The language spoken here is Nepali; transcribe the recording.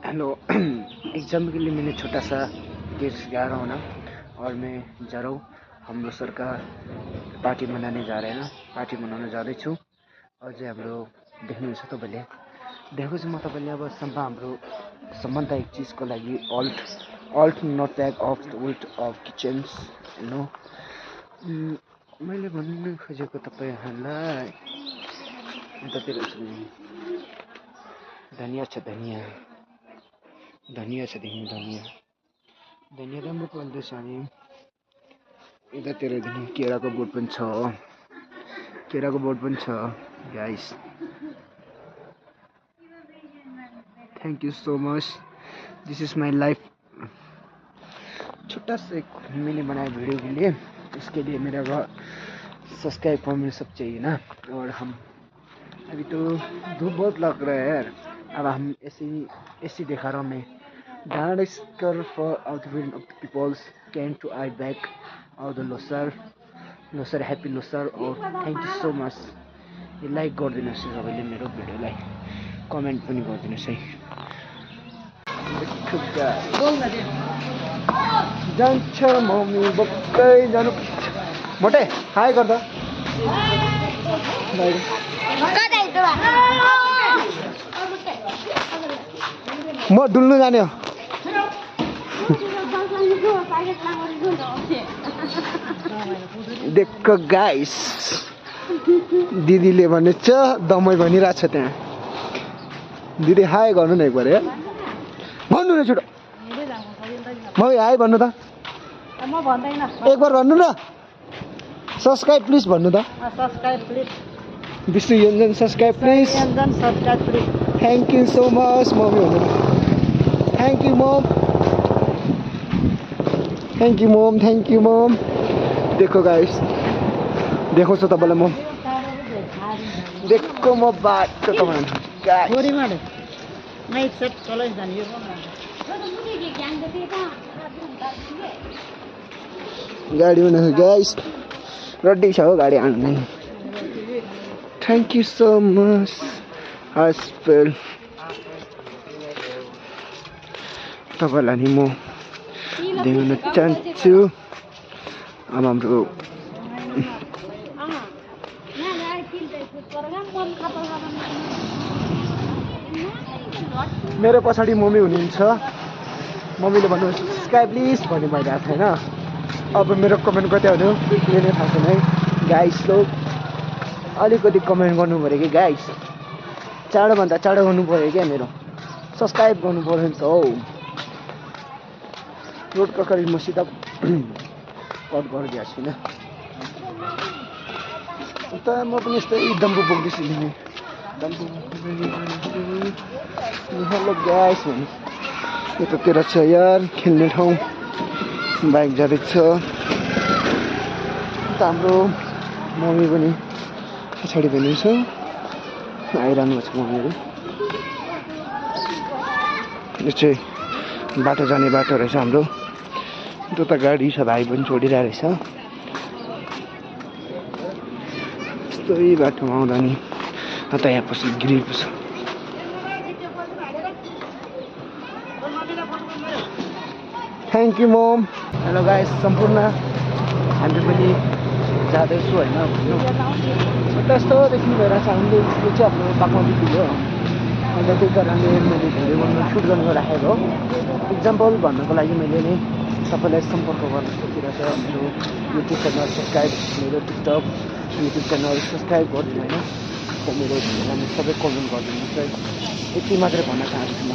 हेलो। एग्जाम के लिए मैंने छोटा सा केस जा रहा हूँ ना, और मैं जा रहा हूँ हाम्रो सर का पार्टी मनाने जा रहे हैं ना, पार्टी मनाउन जाँदैछु। अझै हाम्रो देख्नुहुन्छ तपाईँले, देखेपछि म तपाईँले अब हाम्रो सम्बन्ध एक चिजको लागि alt nut bag of the weight of kitchens नो। मैले भन्नु खोजेको तपाईँहरूलाई यतातिर धनिया छ, धनिया छ, देख्नु धनिया राम्रो फल्दैछ। अनि यतातिर देख्नु केराको बोट पनि छ, guys. Thank you so much, this is my life. छोटा सा एक मैंने बनाया वीडियो के लिए, इसके लिए मेरा सब्सक्राइब फॉर्म सब चाहिए ना। और हम अभी तो धूप बहुत लग रहा है यार, अब हम ऐसे दिखा रहा हूँ मैं। डांस कर for out the peoples can to I back out the Losar happy Losar. और थैंक यू सो मच। ये लाइक गरिदिनुहोस् सबैले मेरो भिडियोलाई, कमेन्ट पनि गरिदिनुहोस् है। जान्छ मम्मी बक्कै जानु। मोटे हाई गर्दा म डुल्नु जाने हो। देखो गाइस, दिदीले भनेछ दमै भनिरहेछ त्यहाँ। दिदी हाई गर्नु न एक बार, भन्नु न छिटो। म हाई भन्नु त, एक बार भन्नु न। सब्सक्राइब प्लिज भन्नु त। Subscribe please. Vishnu Yonjan subscribe please. Subscribe please. Thank you so much mummy भन्नु। Thank you mum, thank you mum, thank you mum. देखो गाइस, देखो त तपाईँलाई म देखो म बाटो तपाईँलाई गाडी बनाएको गाइस, रड्डी छ हो गाडी हान्नु। Thank you so much hospital. तपाईँलाई नि म देख्न चाहन्छु। अब हाम्रो मेरो पछाडि मम्मी हुनुहुन्छ। मम्मीले भन्नुहुन्छ सब्सक्राइब प्लिज भन्ने भइरहेको छैन। अब मेरो कमेन्ट कति आउँथ्यो यो नै थाहा छैन है गाइस। लोग अलिकति कमेन्ट गर्नु पऱ्यो कि गाइस, चाँडोभन्दा चाँडो गर्नु पऱ्यो क्या। मेरो सब्सक्राइब गर्नु पऱ्यो नि त हौ। रोडको करिब म सिधा कट गरिदिएको छुइनँ। त म पनि यस्तै डम्बु बोक्दैछु नि। हेलो गाइस भन्नु। यतातिर छ यार खेल्ने ठाउँ, बाइक जाँदैछ। त हाम्रो मम्मी पनि पछाडि पनि छ, आइरहनु भएको छ मम्मीहरू। यो चाहिँ बाटो जाने बाटो रहेछ हाम्रो। त्यो त गाडी छ, भाइ पनि छोडिरहेको रहेछ। यस्तै बाटोमा आउँदा नि त यहाँ पछि ग्रिल छ। Thank you ma'am. Hello guys, सम्पूर्ण हामी पनि जाँदैछु होइन घुम्नु। यस्तो देख्नु भइरहेछ हामीले। यो चाहिँ हाम्रो बागमती पुल हो। अन्त त्यही कारणले मैले भिडियो गर्नु सुट गर्नु राखेको हो। इक्जाम्पल भन्नको लागि मैले नै सबैलाई सम्पर्क गर्न सकिरहेछ। मेरो युट्युब च्यानल सब्सक्राइब, मेरो टिकटक युट्युब च्यानल सब्सक्राइब गरिदिनु होइन। मेरो भिडियोलाई सबै कमेन्ट गरिदिनुहोस् है। यति मात्रै भन्न चाहन्छु म।